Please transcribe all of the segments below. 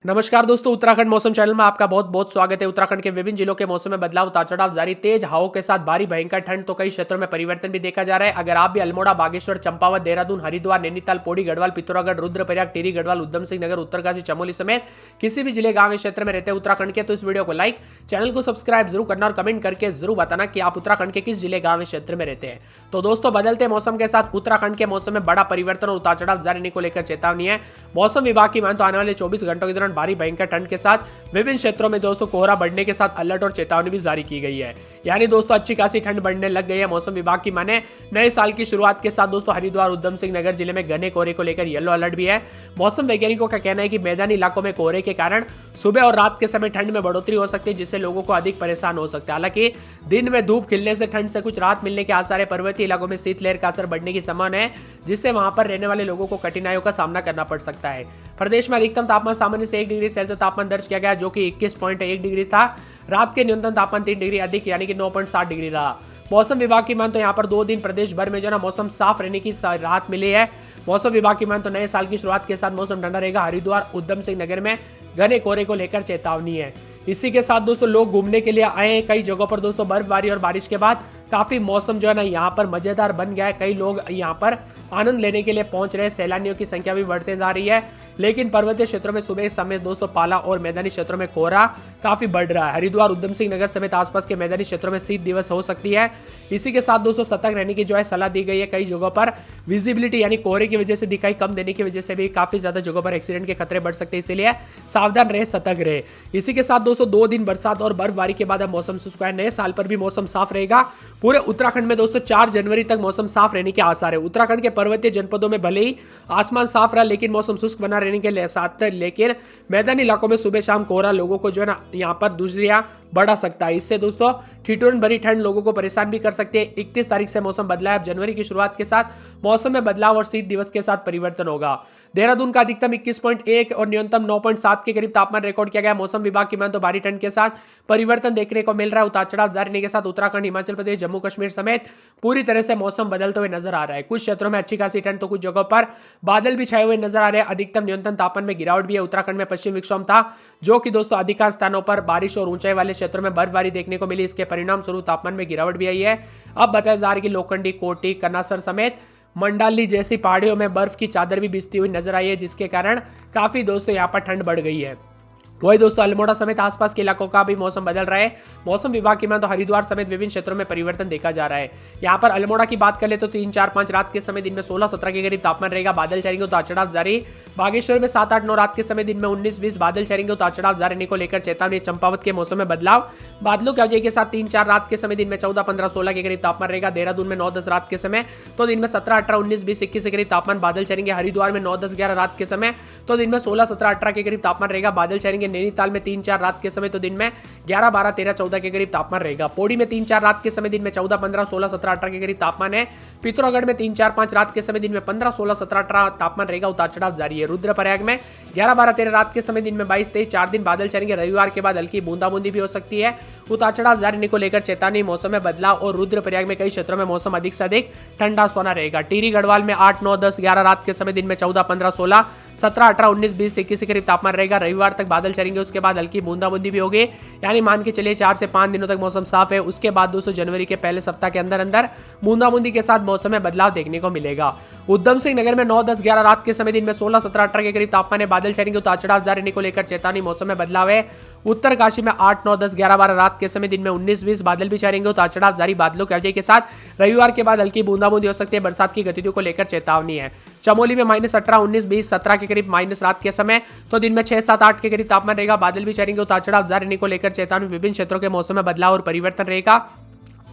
नमस्कार दोस्तों, उत्तराखंड मौसम चैनल में आपका बहुत बहुत स्वागत है। उत्तराखंड के विभिन्न जिलों के मौसम में बदलाव, उतार चढ़ाव जारी, तेज हवाओं के साथ भारी भयंकर ठंड, तो कई क्षेत्रों में परिवर्तन भी देखा जा रहा है। अगर आप भी अल्मोड़ा, बागेश्वर, चंपावत, देहरादून, हरिद्वार, नैनीताल, पौड़ी, गढ़वाल, पिथौरागढ़, रुद्रप्रयाग, टिहरी, गढ़वाल, उधम सिंह नगर, उत्तरकाशी, चमोली समेत किसी भी जिले, गांव, क्षेत्र में रहते हैं उत्तराखंड के, तो इस वीडियो को लाइक, चैनल को सब्सक्राइब जरूर करना और कमेंट करके जरूर बताना कि आप उत्तराखंड के किस जिले, गांव, क्षेत्र में रहते हैं। तो दोस्तों, बदलते मौसम के साथ उत्तराखंड के मौसम में बड़ा परिवर्तन और उतार चढ़ाव जारी रहने को लेकर चेतावनी है। मौसम विभाग की माने तो आने वाले 24 घंटों के दौरान भारी भयंकर ठंड के साथ विभिन्न क्षेत्रों में दोस्तों कोहरा बढ़ने के साथ अलर्ट और चेतावनी भी जारी की गई है। यानी दोस्तों अच्छी खासी ठंड बढ़ने लग गई है। मौसम विभाग की माने नए साल की शुरुआत के साथ दोस्तों हरिद्वार, उधम सिंह नगर जिले में घने कोहरे को लेकर येलो अलर्ट भी है। मौसम वैज्ञानिकों का कहना है कि मैदानी इलाकों में कोहरे के कारण सुबह और रात के समय ठंड में बढ़ोतरी हो सकती है, जिससे लोगों को अधिक परेशान हो सकता है। हालांकि दिन में धूप खिलने से ठंड से कुछ राहत मिलने के आसार है। पर्वतीय इलाकों में शीतलहर का असर बढ़ने की संभावना है, जिससे वहां पर रहने वाले लोगों को कठिनाइयों का सामना करना पड़ सकता है। प्रदेश में अधिकतम तापमान सामान्य से 1 डिग्री सेल्सियस तापमान दर्ज किया गया, जो कि 21.1 डिग्री था। रात के न्यूनतम तापमान 3 डिग्री अधिक यानी कि 9.7 डिग्री रहा। मौसम विभाग की मान तो यहाँ पर 2 दिन प्रदेश भर में जो ना मौसम साफ रहने की राहत मिली है। मौसम विभाग की मान तो नए साल की शुरुआत के साथ मौसम ठंडा रहेगा। हरिद्वार, उधम सिंह नगर में घने कोहरे को लेकर चेतावनी है। इसी के साथ दोस्तों लोग घूमने के लिए आए हैं। कई जगहों पर दोस्तों बर्फबारी और बारिश के बाद काफी मौसम जो है ना यहाँ पर मजेदार बन गया है। कई लोग यहाँ पर आनंद लेने के लिए पहुंच रहे हैं। सैलानियों की संख्या भी बढ़ते जा रही है, लेकिन पर्वतीय क्षेत्रों में सुबह समय दोस्तों पाला और मैदानी क्षेत्रों में कोहरा काफी बढ़ रहा है। हरिद्वार, उधम सिंह नगर समेत आसपास के मैदानी क्षेत्रों में शीत दिवस हो सकती है। इसी के साथ दोस्तों सतर्क रहने की जो है सलाह दी गई है। कई जगहों पर विजिबिलिटी यानी कोहरे की वजह से दिखाई कम देने की वजह से भी काफी ज्यादा जगहों पर एक्सीडेंट के खतरे बढ़ सकते हैं, इसीलिए सावधान रहे, सतर्क रहे। इसी के साथ दोस्तों 2 दिन बरसात और बर्फबारी के बाद अब मौसम शुष्क है। नए साल पर भी मौसम साफ रहेगा। पूरे उत्तराखंड में दोस्तों 4 जनवरी तक मौसम साफ रहने के आसार है। उत्तराखंड के पर्वतीय जनपदों में भले ही आसमान साफ रहा, लेकिन मौसम शुष्क बना रहने के साथ लेकिन मैदानी इलाकों में सुबह शाम कोहरा लोगों को जो है ना यहाँ पर दूसरियां बढ़ा सकता है। इससे दोस्तों ठिठुरन भरी ठंड लोगों को परेशान भी कर सकती है। 31 तारीख से मौसम बदला है। अब जनवरी की शुरुआत के साथ मौसम में बदलाव और शीत दिवस के साथ परिवर्तन होगा। देहरादून का अधिकतम 21.1 और न्यूनतम 9.7 के करीब तापमान रिकॉर्ड किया गया। मौसम विभाग की मान तो भारी ठंड के साथ परिवर्तन देखने को मिल रहा है। उतार चढ़ाव जारी रहने के साथ उत्तराखंड, हिमाचल प्रदेश, जम्मू कश्मीर समेत पूरी तरह से मौसम बदलते हुए नजर आ रहा है। कुछ क्षेत्रों में अच्छी खासी ठंड तो कुछ जगहों पर बादल भी छाए हुए नजर आ रहे हैं। अधिकतम न्यूनतम तापमान में गिरावट भी है। उत्तराखंड में पश्चिम विक्षोभ था, जो कि दोस्तों अधिकांश स्थानों पर बारिश और ऊंचाई वाले क्षेत्रों में बर्फबारी देखने को मिली। इसके परिणाम स्वरूप तापमान में गिरावट भी आई है। अब बताया जा रहा है कि लोखंडी, कोटी, कनासर समेत मंडाली जैसी पहाड़ियों में बर्फ की चादर भी बिछती हुई नजर आई है, जिसके कारण काफी दोस्तों यहाँ पर ठंड बढ़ गई है। वही दोस्तों अल्मोड़ा समेत आसपास के इलाकों का भी मौसम बदल रहा है। मौसम विभाग की मान तो हरिद्वार समेत विभिन्न क्षेत्रों में परिवर्तन देखा जा रहा है। यहाँ पर अल्मोड़ा की बात कर ले तो 3, 4, 5 रात के समय दिन में 16-17 के करीब तापमान रहेगा। बादल छाएंगे, उतार चढ़ाव जारी। बागेश्वर में 7, 8, 9 रात के समय दिन में 19-20 बादल छाएंगे, उतार चढ़ाव जारी रहने को लेकर चेतावनी। चंपावत के मौसम में बदलाव, बादलों की वजह के साथ 3, 4 रात के समय दिन में 14, 15, 16 के करीब तापमान रहेगा। देहरादून में 9, 10 रात के समय तो दिन में 17, 18, 19, 20, 21 के करीब तापमान बादल छाएंगे। हरिद्वार में 9, 10, 11 रात के समय तो दिन में 16, 17, 18 के करीब तापमान रहेगा, बादल छाएंगे। नैनीताल में 3, 4 रात के समय तो दिन में 11, 12, 13, 14 के करीब तापमान रहेगा। पौड़ी में 3, 4 रात के समय दिन में 14, 15, 16, 17, 18 के करीब तापमान है। पिथौरागढ़ में 3, 4, 5 रात के समय दिन में 15, 16, 17, 18 तापमान रहेगा। उतार चढ़ाव जारी है। रुद्रप्रयाग में 11, 12, 13 रात के समय दिन में 22, 23, 4 दिन बादल छाएंगे। रविवार के बाद हल्की बूंदाबूंदी भी हो सकती है। उतार चढ़ाव जारी रहने को लेकर चेतावनी। मौसम में बदलाव और रुद्रप्रयाग में कई क्षेत्रों में मौसम अधिक से अधिक ठंडा सोना रहेगा। टिहरी, गढ़वाल में 8, 9, 10, 11 रात के समय दिन में 14, 15, 16, 17, 18, 19, 20, 21 के करीब तापमान रहेगा। रविवार तक बादल छाएंगे, उसके बाद हल्की बूंदाबूंदी भी होगी। यानी मान के चलिए 4 से 5 दिनों तक मौसम साफ है। उसके बाद दोस्तों जनवरी के पहले सप्ताह के अंदर अंदर बूंदाबूंदी के साथ मौसम में बदलाव देखने को मिलेगा। उधम सिंह नगर में 9, 10, 11 रात के समय दिन में 16, 17, 18 के करीब तापमान है। बादल छाएंगे, उतार चढ़ाव जारी रहने को लेकर चेतावनी। मौसम में बदलाव है। उत्तरकाशी में 8, 9, 10, 11, 12 रात के समय दिन में 19, 20 बादल भी छाएंगे, उतार चढ़ाव जारी। बादलों की वजह के साथ रविवार के बाद हल्की बूंदाबूंदी हो सकती है। बरसात की गतिविधियों को लेकर चेतावनी है। चमोली में -18, 19, 20, 17 के करीब माइनस रात के समय तो दिन में 6, 7, 8 के करीब तापमान रहेगा। बादल भी छाएंगे, उतार चढ़ाव जारी रहने को लेकर चेतावनी। विभिन्न क्षेत्रों के मौसम में बदलाव और परिवर्तन रहेगा।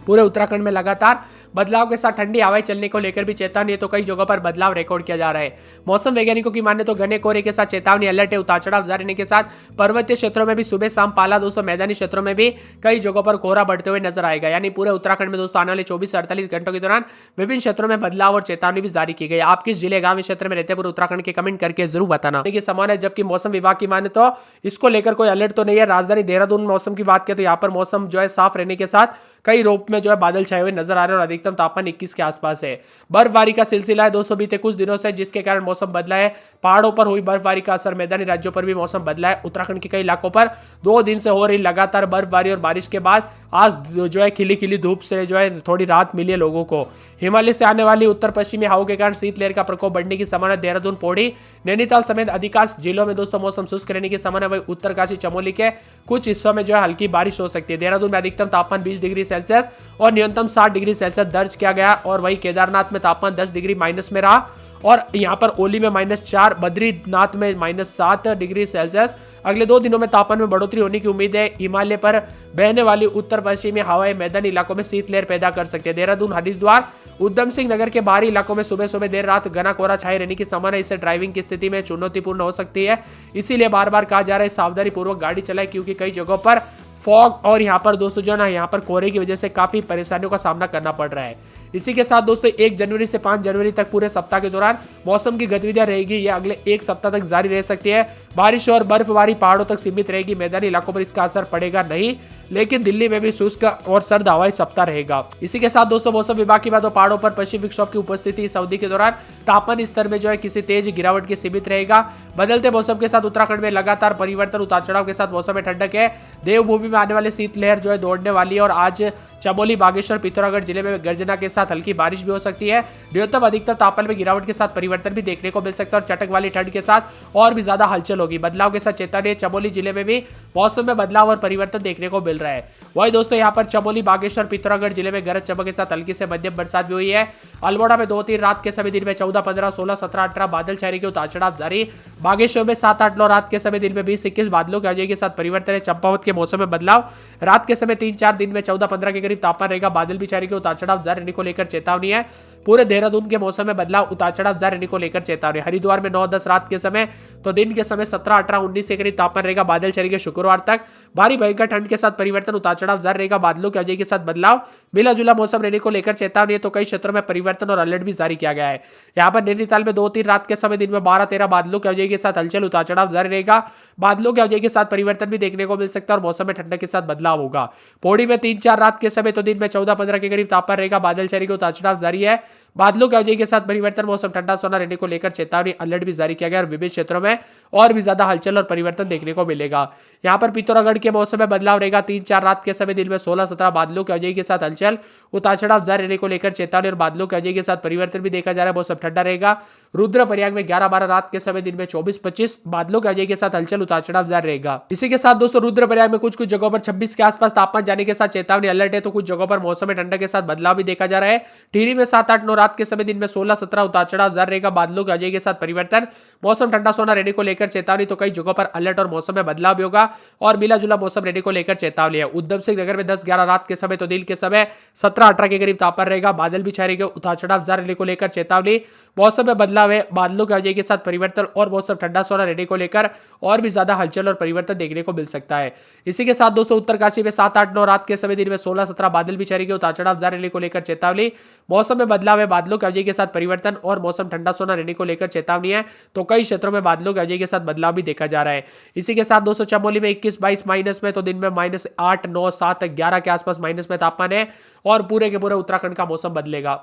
पूरे उत्तराखंड में लगातार बदलाव के साथ ठंडी हवाएं चलने को लेकर भी चेतावनी है, तो कई जगहों पर बदलाव रिकॉर्ड किया जा रहा है। मौसम वैज्ञानिकों की माने तो घने कोहरे के साथ चेतावनी अलर्ट है। उतार चढ़ाव जारी रहने के साथ पर्वतीय क्षेत्रों में भी सुबह शाम पाला। दोस्तों मैदानी क्षेत्रों में भी कई जगहों पर कोहरा बढ़ते हुए नजर आएगा। यानी पूरे उत्तराखंड में दोस्तों आने वाले 24 से 48 घंटों के दौरान विभिन्न क्षेत्रों में बदलाव और चेतावनी भी जारी की गई। आप किस जिले, गांव, क्षेत्र में रहते हैं पूरे उत्तराखंड के कमेंट करके जरूर बताना। देखिए समान है, जबकि मौसम विभाग की माने तो इसको लेकर कोई अलर्ट तो नहीं है। राजधानी देहरादून मौसम की बात करें तो यहाँ पर मौसम जो है साफ रहने के साथ कई रूप में जो है बादल छाए हुए नजर आ रहे हैं और अधिकतम तापमान 21 के आसपास है। बर्फबारी का सिलसिला है दोस्तों बीते कुछ दिनों से, जिसके कारण मौसम बदला है। पहाड़ों पर हुई बर्फबारी का असर मैदानी राज्यों पर भी मौसम बदला है। उत्तराखंड के कई इलाकों पर 2 दिन से हो रही लगातार बर्फबारी और बारिश के बाद आज जो है खिली खिली धूप से जो है थोड़ी राहत मिली है लोगों को। हिमालय से आने वाली उत्तर पश्चिमी हवाओं के कारण शीतलहर का प्रकोप बढ़ने की संभावना। देहरादून, पौड़ी, नैनीताल समेत अधिकांश जिलों में दोस्तों मौसम शुष्क रहने की संभावना। वही उत्तरकाशी, चमोली के कुछ हिस्सों में जो है हल्की बारिश हो सकती है। देहरादून में अधिकतम तापमान 20 डिग्री सेल्सियस और न्यूनतम 60 डिग्री सेल्सियस दर्ज किया गया और वही केदारनाथ में तापमान 10 डिग्री माइनस में रहा और यहाँ पर ओली में -4, बद्रीनाथ में -7 डिग्री सेल्सियस। अगले 2 दिनों में तापमान में बढ़ोतरी होने की उम्मीद है। हिमालय पर बहने वाली उत्तर पश्चिमी हवाएं मैदानी इलाकों में शीतलहर पैदा कर सकती है। देहरादून, हरिद्वार, उधम सिंह नगर के बाहरी इलाकों में सुबह सुबह देर रात घना कोहरा छाए रहने की संभावना। इससे ड्राइविंग की स्थिति में चुनौतीपूर्ण हो सकती है, इसीलिए बार बार कहा जा रहा है सावधानी पूर्वक गाड़ी चलाएं, क्योंकि कई जगहों पर फॉग और यहाँ पर दोस्तों जो है ना यहाँ पर कोहरे की वजह से काफी परेशानियों का सामना करना पड़ रहा है। इसी के साथ दोस्तों 1 जनवरी से 5 जनवरी तक पूरे सप्ताह के दौरान मौसम की गतिविधियां रहेगी, यह अगले 1 सप्ताह तक जारी रह सकती है। बारिश और बर्फबारी पहाड़ों तक सीमित रहेगी, मैदानी इलाकों पर इसका असर पड़ेगा नहीं, लेकिन दिल्ली में भी शुष्क और सर्द हवाई सप्ताह रहेगा। इसी के साथ दोस्तों मौसम विभाग की बात हो, पहाड़ों पर पश्चिमी विक्षोभ की उपस्थिति इस अवधि के दौरान तापमान स्तर में जो है किसी तेज गिरावट के सीमित रहेगा। बदलते मौसम के साथ उत्तराखंड में लगातार परिवर्तन, उतार चढ़ाव के साथ मौसम में ठंडक है। देवभूमि में आने वाली शीतलहर जो है दौड़ने वाली है और आज चमोली, बागेश्वर, पिथौरागढ़ जिले में गर्जना के साथ हल्की बारिश भी हो सकती है। न्यूनतम अधिकतम तापमान में गिरावट के साथ परिवर्तन भी देखने को मिल सकता है और चटक वाली ठंड के साथ और भी ज्यादा हलचल होगी। बदलाव के साथ चेतावनी, चमोली जिले में भी मौसम में बदलाव और परिवर्तन देखने को मिल रहा है। वही दोस्तों यहाँ पर चमोली, बागेश्वर, पिथौरागढ़ जिले में गरज चमक के साथ हल्की से मध्यम बरसात भी हुई है। अल्मोड़ा में 2-3 रात के समय दिन में 14, 15, 16, 17, 18 बादल छाने के उतार चढ़ाव जारी। बागेश्वर में 7, 8, 9 रात के समय दिन में 20, 21 बादलों की आवाजाही के साथ परिवर्तन है। चंपावत के मौसम में बदलाव, रात के समय 3, 4 दिन में 14, 15 के करीब तापमान रहेगा। बादल भी छाने के उतार चढ़ाव जारी रहने को लेकर चेतावनी है। पूरे देहरादून के मौसम में बदलाव, उतार चढ़ाव जारी रहने को लेकर चेतावनी। हरिद्वार में 9, 10 रात के समय तो दिन के समय 17, 18, 19 के करीब तापमान रहेगा। बादल छाएंगे शुक्रवार तक। भारी भयंकर ठंड के साथ परिवर्तन, उतार चढ़ाव जारी रहेगा। बादलों की आवाजाही के साथ बदलाव, मिला जुला मौसम रहने को लेकर चेतावनी है। तो कई क्षेत्रों में परिवर्तन और अलर्ट भी जारी किया गया है। यहाँ पर नैनीताल में 2-3 रात के समय दिन में 12, 13 बादलों की आवाजाही के साथ हलचल, उतार चढ़ाव जारी रहेगा। बादलों की आवाजाही के साथ परिवर्तन भी देखने को मिल सकता है और मौसम में ठंडक के साथ बदलाव होगा। पौड़ी में 3, 4 रात के समय तो दिन में 14, 15 के करीब तापमान रहेगा। बादल छाएंगे, उतार चढ़ाव जारी है। बादलों की आवाजाही के साथ परिवर्तन, मौसम ठंडा सोना रहने को लेकर चेतावनी, अलर्ट भी जारी किया गया और विभिन्न क्षेत्रों में और भी ज्यादा हलचल और परिवर्तन देखने को मिलेगा। यहाँ पर पिथौरागढ़ के मौसम में बदलाव रहेगा। 3, 4 रात के समय दिन में 16, 17 बादलों की आवाजाही के साथ हलचल, उतार चढ़ाव जारी रहने को लेकर चेतावनी और बादलों की आवाजाही के साथ परिवर्तन भी देखा जा रहा है। मौसम ठंडा रहेगा। रुद्रप्रयाग में 11, 12 रात के समय दिन में 24, 25 बादलों की आवाजाही के साथ हलचल, उतार चढ़ाव जारी रहेगा। इसी के साथ दोस्तों रुद्रप्रयाग में कुछ जगहों पर 26 के आसपास तापमान जाने के साथ चेतावनी, अलर्ट है। तो कुछ जगहों पर मौसम में ठंडक के साथ बदलाव भी देखा जा रहा है। टिहरी में 7, 8, 9 रात के समय दिन में 16, 17 उतार चढ़ाव जारी रहेगा। बादलों की आवाजाही के साथ परिवर्तन, मौसम ठंडा सोना रहने को लेकर चेतावनी। तो कई जगहों पर अलर्ट और मौसम में बदलाव भी होगा और मिला जुला मौसम रहने को लेकर चेतावनी है। उधम सिंह नगर में 10, 11 रात के समय तो दिन के समय 17, 18 के करीब तापमान रहेगा। बादल भी छाएंगे, उतार चढ़ाव जारी रहने को लेकर चेतावनी। मौसम में बदलाव है, बादलों की आवाजाही के साथ परिवर्तन और मौसम ठंडा सोना रहने को लेकर और भी ज्यादा हलचल और परिवर्तन देखने को मिल सकता है। इसी के साथ दोस्तों उत्तरकाशी में 7, 8, 9 रात के समय दिन में 16, 17 बादल भी छाएंगे, उतार चढ़ाव जारी रहने को लेकर चेतावनी। मौसम में बदलाव है, बादलों की आवाजाही के साथ परिवर्तन और मौसम ठंडा सोना रहने को लेकर चेतावनी है। तो कई क्षेत्रों में बादलों की आवाजाही के साथ बदलाव भी देखा जा रहा है। इसी के साथ दोस्तों चमोली में 21, 22 माइनस में तो दिन में -8, 9, 7, 11 के आसपास माइनस में तापमान है और पूरे के पूरे उत्तराखंड का मौसम बदलेगा।